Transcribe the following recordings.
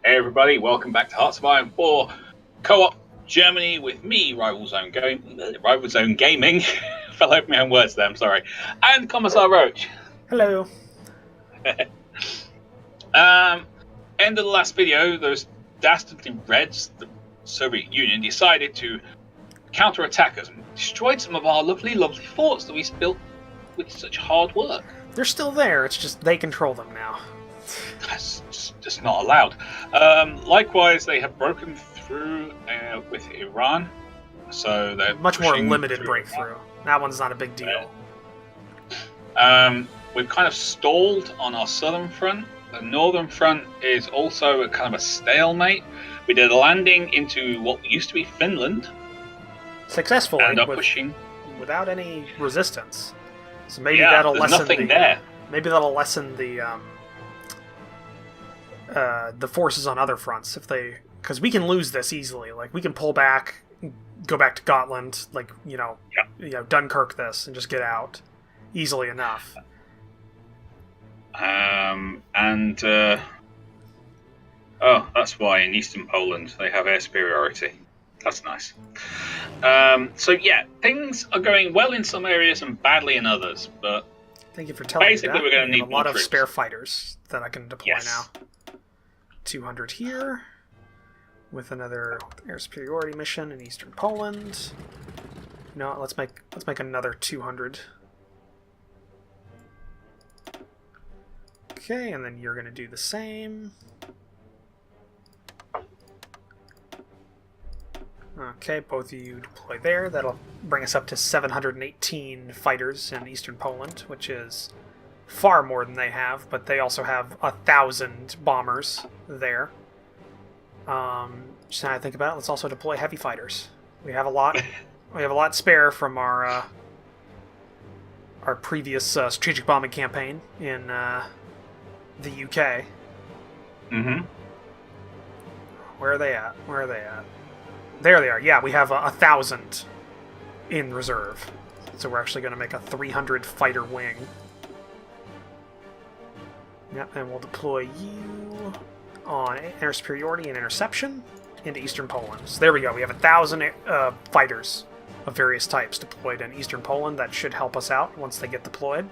Hey everybody, welcome back to Hearts of Iron 4 Co-op Germany with me, Rival Zone Gaming. Fell over my own words there, I'm sorry. And Commissar Roach. Hello. End of the last video, those dastardly Reds, the Soviet Union, decided to counter-attack us and destroyed some of our lovely, lovely forts that we built with such hard work. They're still there, it's just they control them now. That's just not allowed. Likewise, they have broken through with Iran, so they're much more limited breakthrough. That one's not a big deal. We've kind of stalled on our southern front. The northern front is also a kind of a stalemate. We did a landing into what used to be Finland. Successfully, and are pushing without any resistance. So maybe that'll lessen nothing there. Maybe that'll lessen the forces on other fronts because we can lose this easily. Like we can pull back, go back to Gotland, Dunkirk this, and just get out easily enough. That's why in Eastern Poland they have air superiority. That's nice. Things are going well in some areas and badly in others, but thank you for telling me that. Basically, we're going to need a lot of troops. Spare fighters that I can deploy now. 200 here, with another air superiority mission in Eastern Poland. No, let's make another 200. Okay, and then you're going to do the same. Okay, both of you deploy there. That'll bring us up to 718 fighters in Eastern Poland, which is far more than they have, but they also have 1,000 bombers there. Just now I think about it, let's also deploy heavy fighters. We have a lot. We have a lot spare from our previous strategic bombing campaign in the UK. Mm-hmm. Where are they at? There they are. Yeah, we have 1,000 in reserve. So we're actually going to make a 300 fighter wing. Yep, and we'll deploy you on air superiority and interception into Eastern Poland. So there we go. We have 1,000 fighters of various types deployed in Eastern Poland. That should help us out once they get deployed.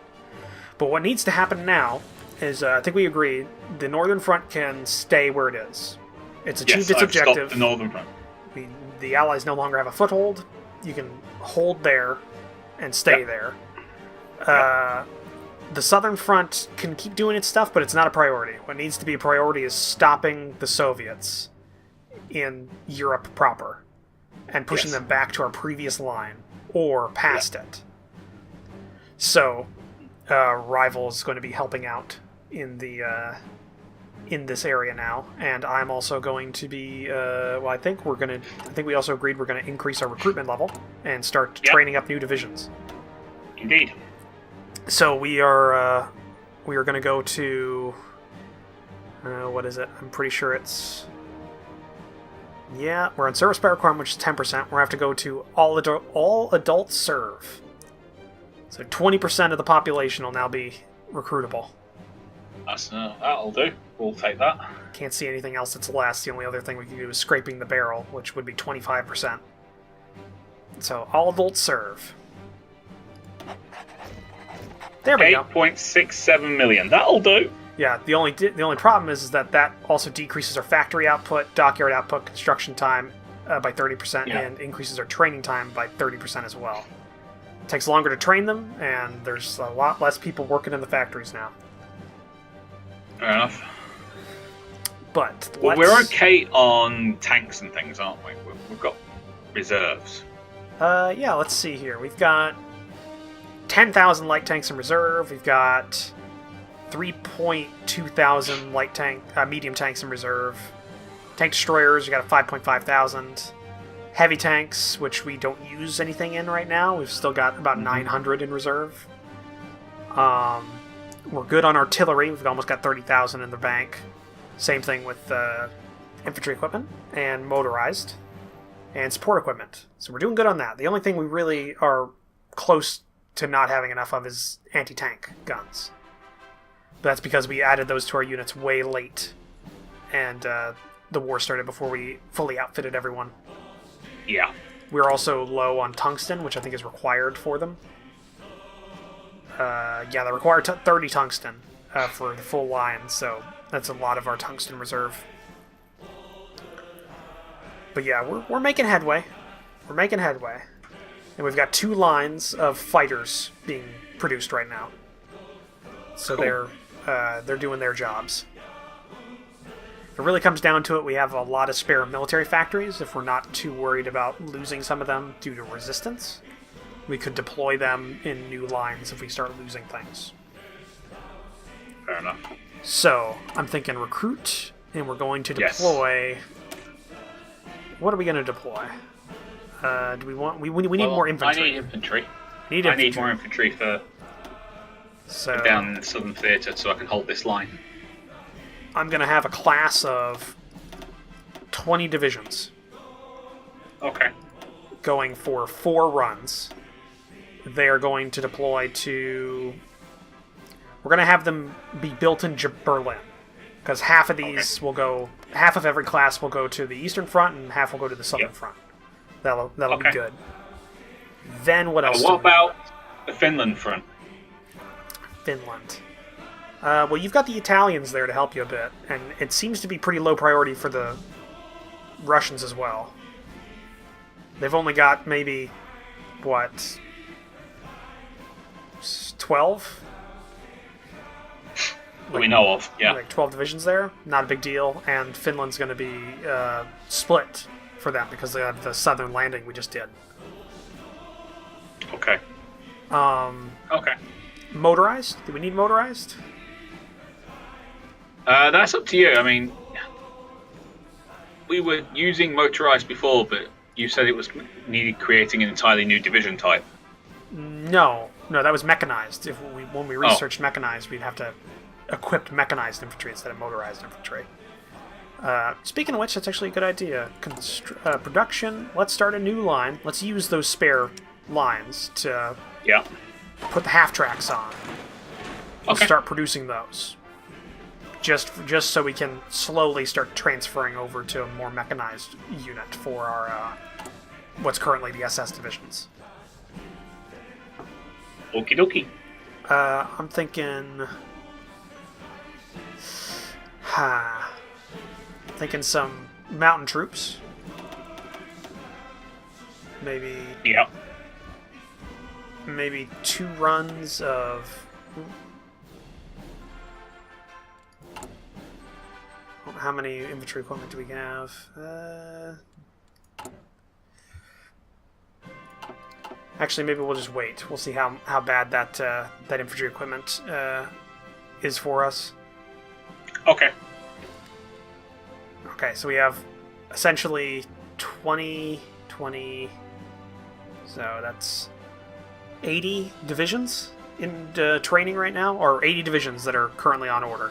But what needs to happen now is, I think we agree, the Northern Front can stay where it is. It's achieved its objective. Stopped the Northern Front. The Allies no longer have a foothold. You can hold there and stay there. The Southern Front can keep doing its stuff, but it's not a priority. What needs to be a priority is stopping the Soviets in Europe proper and pushing them back to our previous line or past it. So, Rival is going to be helping out in the in this area now, and I'm also going to be. I think we also agreed we're going to increase our recruitment level and start training up new divisions. Indeed. So we are going to go to what is it? I'm pretty sure it's we're on service by requirement, which is 10%. We're going to have to go to all adult serve. So 20% of the population will now be recruitable. That'll do. We'll take that. Can't see anything else that's less. The only other thing we can do is scraping the barrel, which would be 25%. So all adults serve. There we go. 8.67 million. That'll do. Yeah, the only problem is that also decreases our factory output, dockyard output, construction time by 30%, and increases our training time by 30% as well. It takes longer to train them, and there's a lot less people working in the factories now. Fair enough. But we're okay on tanks and things, aren't we? We've got reserves. Let's see here. We've got 10,000 light tanks in reserve. We've got 3,200 medium tanks in reserve. Tank destroyers, we got a 5.5 thousand. Heavy tanks, which we don't use anything in right now. We've still got about 900 in reserve. We're good on artillery. We've almost got 30,000 in the bank. Same thing with infantry equipment and motorized and support equipment. So we're doing good on that. The only thing we really are close to not having enough of is anti-tank guns. But that's because we added those to our units way late and the war started before we fully outfitted everyone. Yeah. We're also low on tungsten, which I think is required for them. Yeah, they require 30 tungsten for the full line, so that's a lot of our tungsten reserve. But yeah, we're making headway. We're making headway. And we've got 2 lines of fighters being produced right now. So cool. they're doing their jobs. If it really comes down to it, we have a lot of spare military factories. If we're not too worried about losing some of them due to resistance, we could deploy them in new lines if we start losing things. Fair enough. So, I'm thinking recruit, and we're going to deploy... Yes. What are we going to deploy? Do we want... We need more infantry. I need infantry. I need more infantry for down in the Southern Theatre so I can hold this line. I'm going to have a class of 20 divisions. Okay. Going for 4 runs. They are going to deploy to... We're going to have them be built in Berlin. Because half of these will go... Half of every class will go to the Eastern Front, and half will go to the Southern Front. That'll be good. Then what else? What about the Finland front? Finland. Well, you've got the Italians there to help you a bit, and it seems to be pretty low priority for the Russians as well. They've only got maybe, what, 12? That we know of, yeah. Like 12 divisions there, not a big deal, and Finland's going to be split for them because they have the southern landing we just did. Okay. Okay. Motorized? Do we need motorized? That's up to you. I mean, we were using motorized before, but you said it was needed creating an entirely new division type. No, that was mechanized. When we researched mechanized, we'd have to equip mechanized infantry instead of motorized infantry. Speaking of which, that's actually a good idea. Production, let's start a new line. Let's use those spare lines to put the half-tracks on. We'll start producing those. Just so we can slowly start transferring over to a more mechanized unit for our what's currently the SS divisions. Okie dokie. I'm thinking... Thinking some mountain troops. Maybe... Yeah. Maybe 2 runs of... How many infantry equipment do we have? Actually, maybe we'll just wait. We'll see how bad that infantry equipment is for us. Okay. Okay, so we have essentially 20... So that's 80 divisions in training right now, or 80 divisions that are currently on order.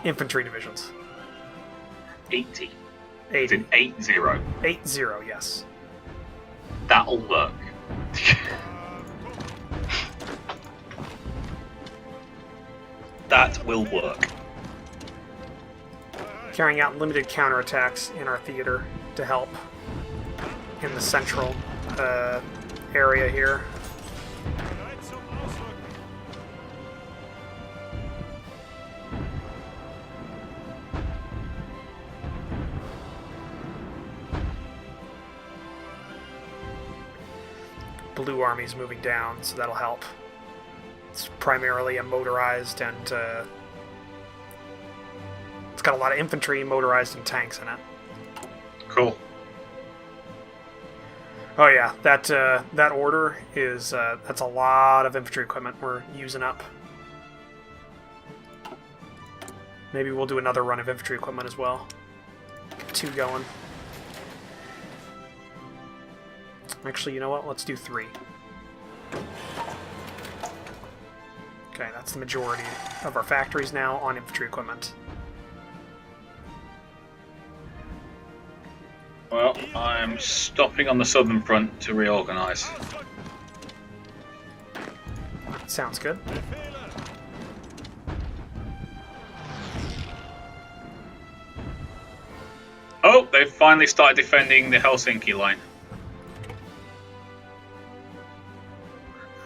Infantry divisions. 80. 80. It's an 8-0. 8-0, yes. That'll work. That will work. Carrying out limited counterattacks in our theater to help in the central area here. Blue Army's moving down, so that'll help. It's primarily a motorized and it's got a lot of infantry, motorized, and tanks in it. Cool. Oh yeah, that order is that's a lot of infantry equipment we're using up. Maybe we'll do another run of infantry equipment as well. Get 2 going. Actually, you know what? Let's do 3. Okay, that's the majority of our factories now on infantry equipment. Well, I'm stopping on the southern front to reorganize. Sounds good. they've finally started defending the Helsinki line.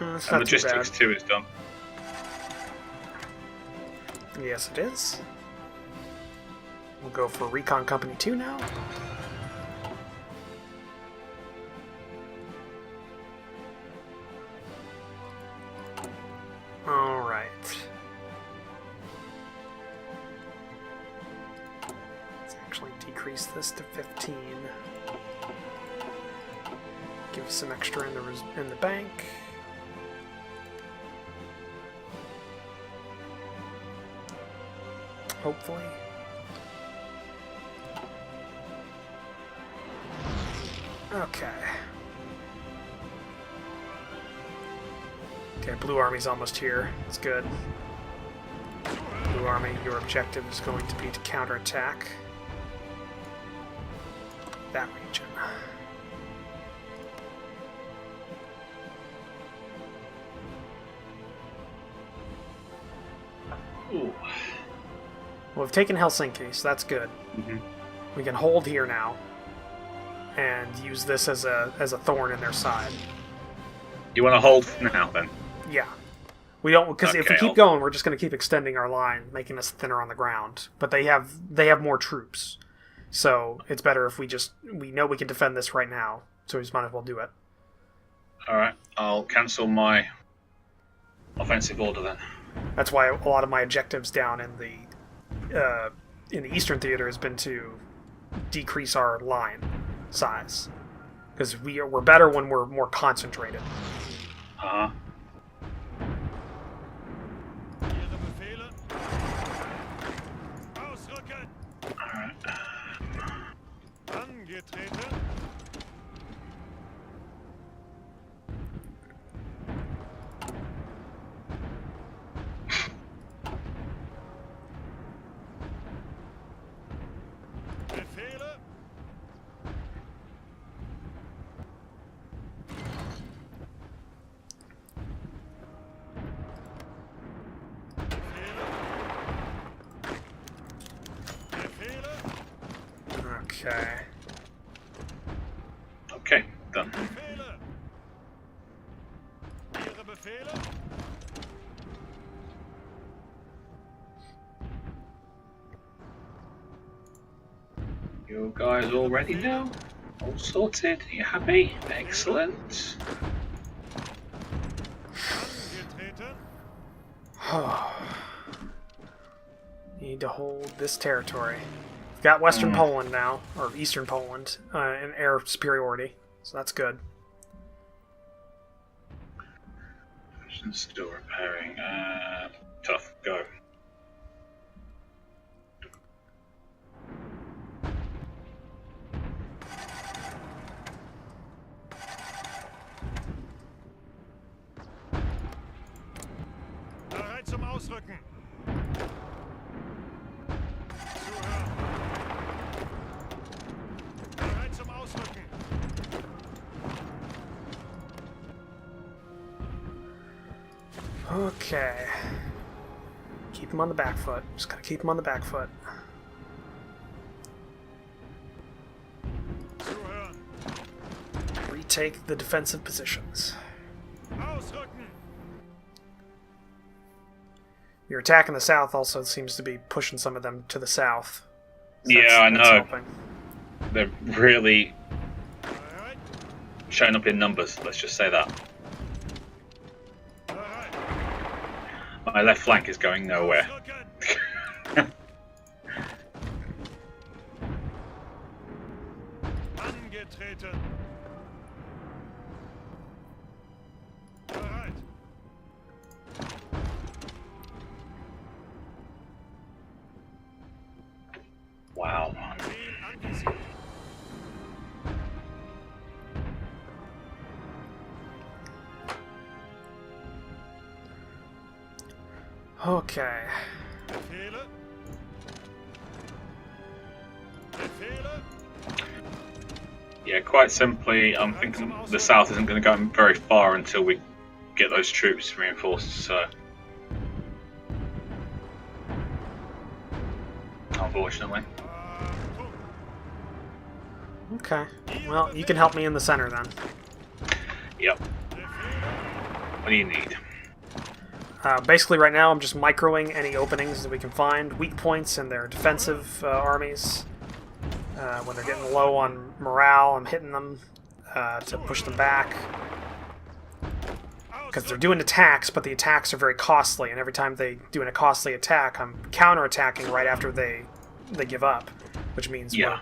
It's And not too logistics bad. 2 is done. Yes, it is. We'll go for Recon Company 2 now. Alright. Let's actually decrease this to 15. Give us some extra in the bank. Hopefully. Okay. Okay, Blue Army's almost here. It's good. Blue Army, your objective is going to be to counterattack that region. Ooh. Well, we've taken Helsinki, so that's good. Mm-hmm. We can hold here now and use this as a thorn in their side. You want to hold now, then? Yeah. We don't, because if we Okay, keep going, we're just going to keep extending our line, making us thinner on the ground. But they have more troops, so it's better if we know we can defend this right now. So we just might as well do it. All right, I'll cancel my offensive order then. That's why a lot of my objectives down in the Eastern Theater has been to decrease our line size, because we're better when we're more concentrated. Uh-huh. Okay. Okay, done. You guys all ready now? All sorted? You happy? Excellent. Need to hold this territory. We've got Western Poland now, or Eastern Poland, in air superiority, so that's good. Still repairing. Tough. Go. Bereit zum Ausrücken. Zuhören. Bereit zum Ausrücken. Okay. Keep him on the back foot. Just gotta keep him on the back foot. Zuhören. Retake the defensive positions. Ausrücken. Your attack in the south also seems to be pushing some of them to the south. So Yeah, I that's know. helping. They're really Bereit. showing up in numbers. Let's just say that. Bereit. My left flank is going nowhere. Ausrücken. Angetreten. Bereit. Wow. Ziel anvisiert. Okay. Befehle. Befehle. Yeah, quite simply, I'm thinking the south isn't going to go very far until we get those troops reinforced, so... Unfortunately. Achtung. Okay. Well, you can help me in the center then. Yep. Befehle. What do you need? Basically, right now I'm just microing any openings that we can find, weak points in their defensive armies. When they're getting low on morale, I'm hitting them to push them back. Because they're doing attacks, but the attacks are very costly, and every time they do a costly attack, I'm counterattacking right after they give up, which means Yeah.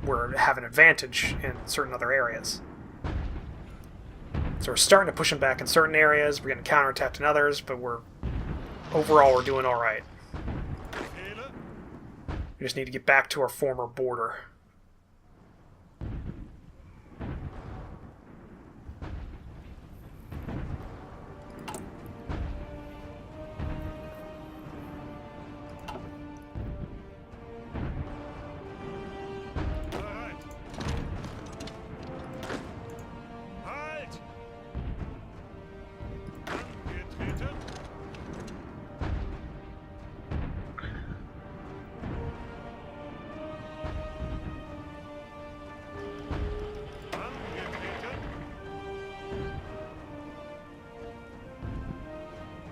we're have an advantage in certain other areas. So we're starting to push them back in certain areas, we're getting counterattacked in others, but overall we're doing alright. Befehle. We just need to get back to our former border. Bereit. Halt! Angetreten. Angetreten.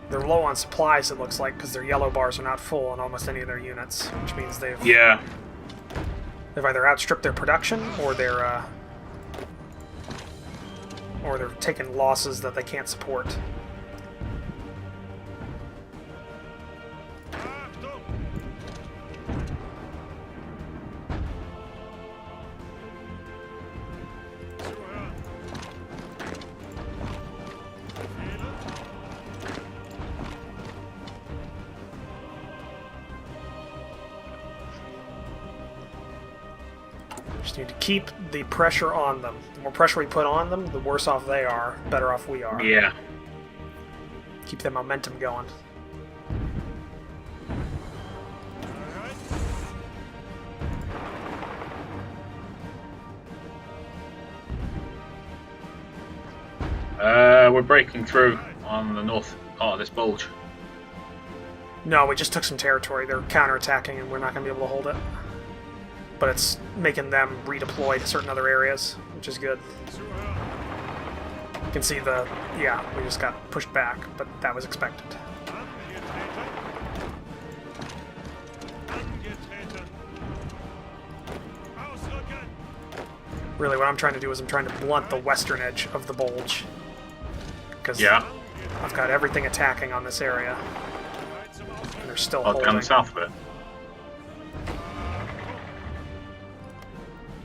They're low on supplies, it looks like, because their yellow bars are not full on almost any of their units, which means they've Yeah. either outstripped their production or they're taking losses that they can't support. Achtung! Zuhören. Befehle. Just need to keep the pressure on them. The more pressure we put on them, the worse off they are, better off we are. Yeah. Keep the momentum going. Bereit. We're breaking through on the north part of this bulge. No, we just took some territory. They're counterattacking and we're not going to be able to hold it. But it's making them redeploy to certain other areas, which is good. Zuhören. You can see we just got pushed back, but that was expected. Angetreten. Angetreten. Ausrücken. Really, what I'm trying to do is I'm trying to blunt the western edge of the bulge. Because Yeah. I've got everything attacking on this area, Bereit zum Ausrücken. and they're still Oh, holding. down south of it.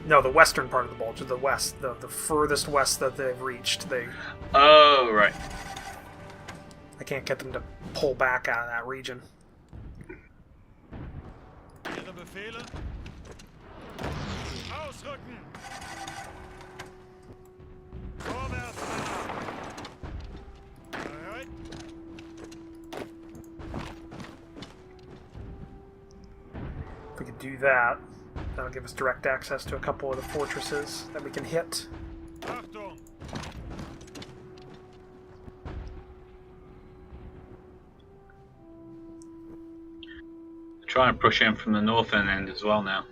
No, the western part of the bulge, the west, the furthest west that they've reached. Oh, right. I can't get them to pull back out of that region. Ihre Befehle. Ausrücken. Vorwärts, Männer. Bereit. If we could do that, that'll give us direct access to a couple of the fortresses that we can hit. Achtung. Try and push in from the northern end as well now.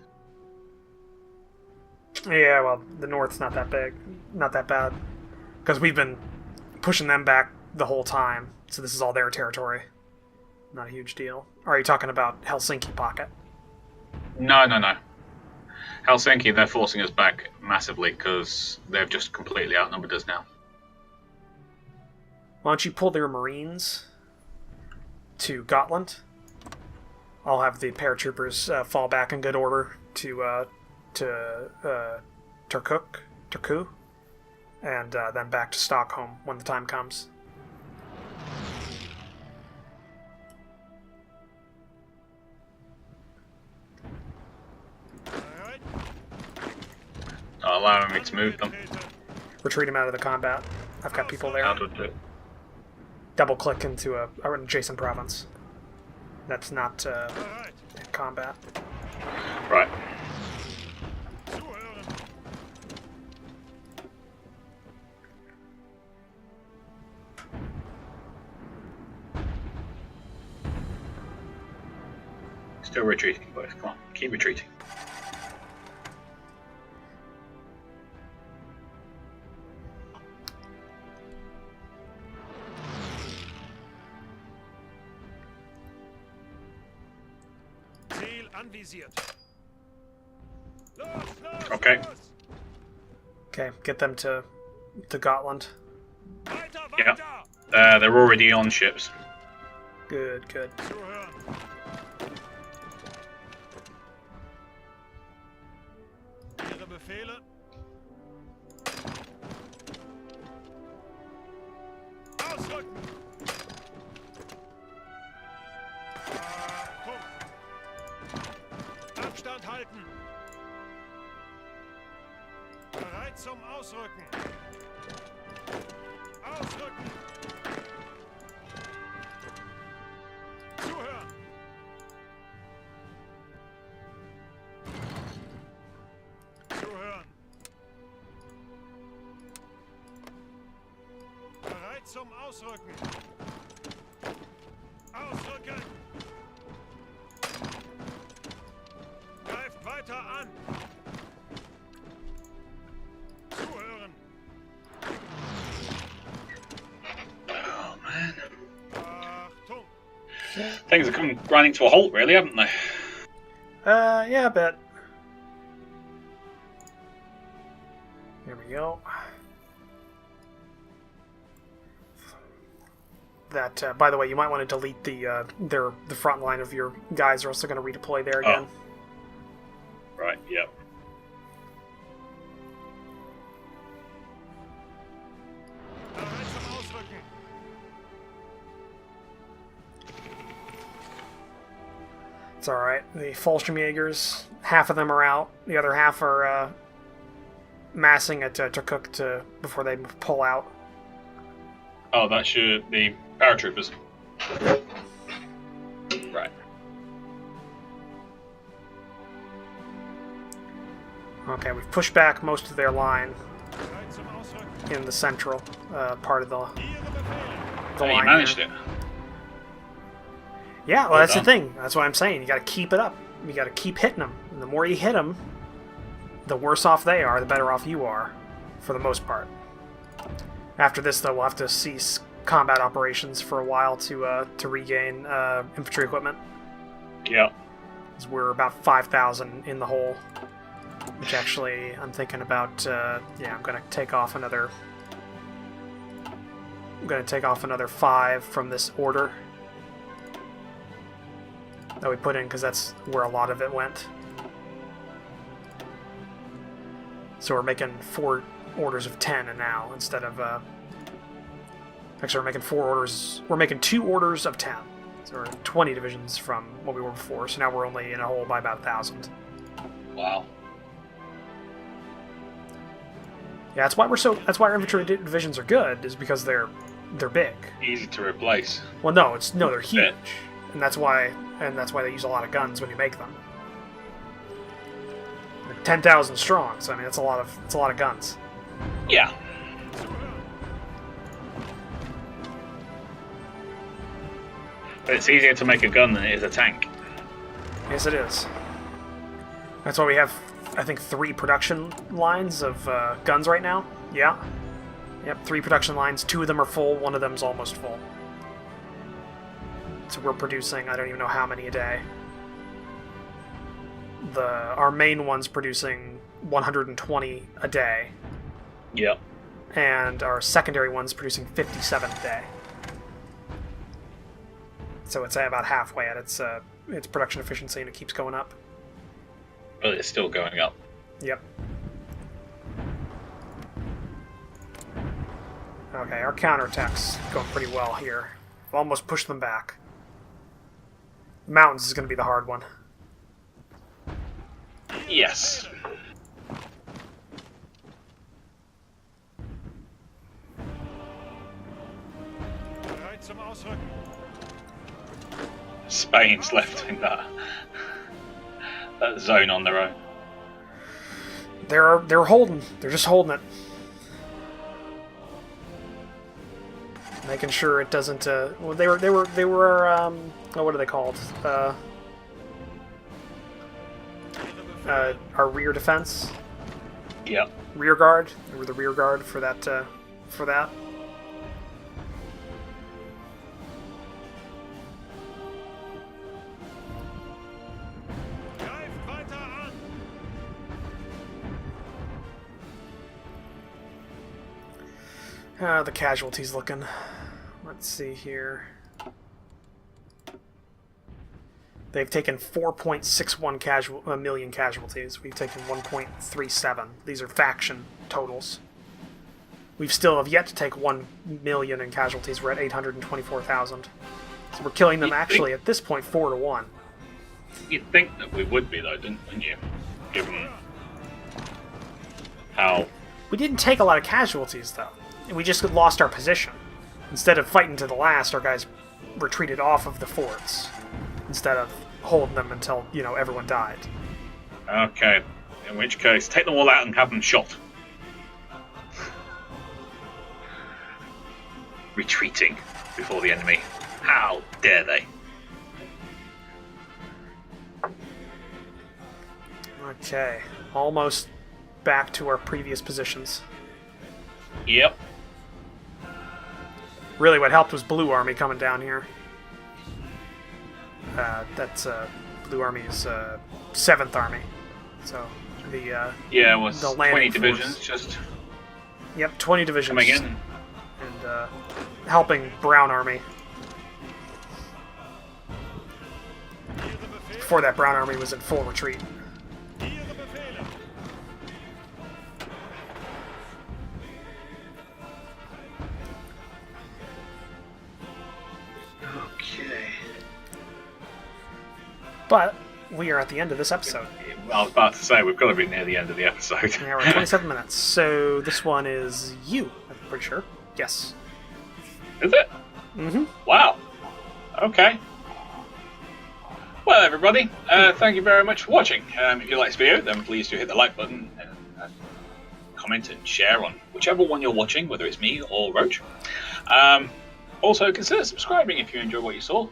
Yeah, well, the north's not that big, not that bad, because we've been pushing them back the whole time, so this is all their territory. Not a huge deal. Or are you talking about Helsinki pocket? No, no, no. Helsinki, they're forcing us back massively because they've just completely outnumbered us now. Why don't you pull their marines to Gotland? I'll have the paratroopers fall back in good order to Turku, and then back to Stockholm when the time comes. Bereit. Allowing me to move them. Angetreten. Retreat them out of the combat. I've got people there. Out with it. Double click into an adjacent province. That's not Bereit. combat. Right. Zuhören. Still retreating, boys. Come on, keep retreating. organisiert. Los, los, Okay. los! Okay, get them to Gotland. Weiter, Yeah. weiter! They're already on ships. Good, good. Zuhören. Ihre Befehle? Ausrücken! Achtung! Abstand halten! Bereit zum Ausrücken! Ausrücken! Zuhören! Zuhören! Bereit zum Ausrücken! Ausrücken! Greift weiter an! Zuhören! Oh man. Achtung! Things have come grinding to a halt, really, haven't they? Yeah, a bit. There we go. That, by the way, you might want to delete the front line of your guys, or else they're going to redeploy there again. Right. Yep. Bereit zum Ausrücken! It's alright. The Fallschirmjägers, half of them are out. The other half are massing at Kirkuk before they pull out. Oh, that should be paratroopers. Right. Okay, we've pushed back most of their line Bereit zum Ausrücken! in the central part of the Ihre Befehle! the Hey, you line managed here. it. Yeah, well, Well that's done. the thing. That's what I'm saying. You got to keep it up. You got to keep hitting them. And the more you hit them, the worse off they are, the better off you are, for the most part. After this, though, we'll have to cease combat operations for a while to regain infantry equipment. Yeah. 'Cause we're about 5,000 in the hole. Which actually, I'm thinking about. Yeah, I'm gonna take off another. I'm gonna take off another 5 from this order that we put in, because that's where a lot of it went. So we're making 4 orders of 10 now instead of. Actually, we're making 4 orders. We're making 2 orders of 10. So we're 20 divisions from what we were before. So now we're only in a hole by about 1,000. Wow. Yeah, that's why we're so. That's why our infantry divisions are good, is because they're big. Easy to replace. Well, no, they're huge, Yeah. and that's why they use a lot of guns when you make them. They're 10,000 strong, so I mean it's a lot of guns. Yeah. But it's easier to make a gun than it is a tank. Yes, it is. That's why we have, I think, 3 production lines of guns right now. Yeah. Yep, 3 production lines. 2 of them are full. 1 of them's almost full. So we're producing, I don't even know how many a day. Our main one's producing 120 a day, Yep. and our secondary one's producing 57 a day. So it's about halfway at its production efficiency, and it keeps going up. But it's still going up. Yep. Okay, our counterattack's going pretty well here. We've almost pushed them back. Mountains is going to be the hard one. Yes. Bereit zum Ausrücken! Spain's left in that zone on their own. They're holding. They're just holding it. Making sure it doesn't. Well, they were. Oh, what are they called? Our rear defense, Yep. rear guard. They were the rear guard for that. For that. How are the casualties looking? Let's see here. They've taken 4.61 million casualties. We've taken 1.37. These are faction totals. We've still have yet to take 1 million in casualties. We're at 824,000. So we're killing them actually at this point 4-1. You'd think that we would be, though, wouldn't you? Given how... We didn't take a lot of casualties, though. We just lost our position. Instead of fighting to the last, our guys retreated off of the forts. Instead of holding them until, everyone died. Okay. In which case, take them all out and have them shot. Retreating before the enemy. How dare they? Okay. Almost back to our previous positions. Yep. Really, what helped was Blue Army coming down here. That's Blue Army's 7th Army. So the yeah, it was the 20 landing divisions force. just Yep, 20 divisions coming in. and helping Brown Army. Before that, Brown Army was in full retreat. Ihre Befehle. Okay. But we are at the end of this episode. I was about to say, we've got to be near the end of the episode. Yeah, we're at 27 minutes. So this one is you, I'm pretty sure. Yes. Is it? Mm-hmm. Wow. Okay. Well, everybody, thank you very much for watching. If you like this video, then please do hit the like button and comment and share on whichever one you're watching, whether it's me or Roach. Also, consider subscribing if you enjoy what you saw.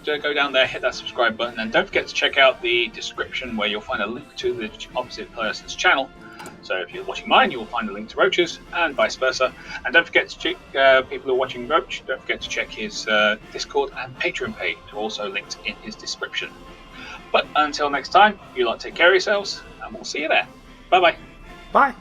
Just go down there, hit that subscribe button, and don't forget to check out the description where you'll find a link to the opposite person's channel. So if you're watching mine, you will find a link to Roach's, and vice versa. And don't forget to check, people who are watching Roach, don't forget to check his Discord and Patreon page. They're also linked in his description. But until next time, you lot take care of yourselves, and we'll see you there. Bye-bye. Bye.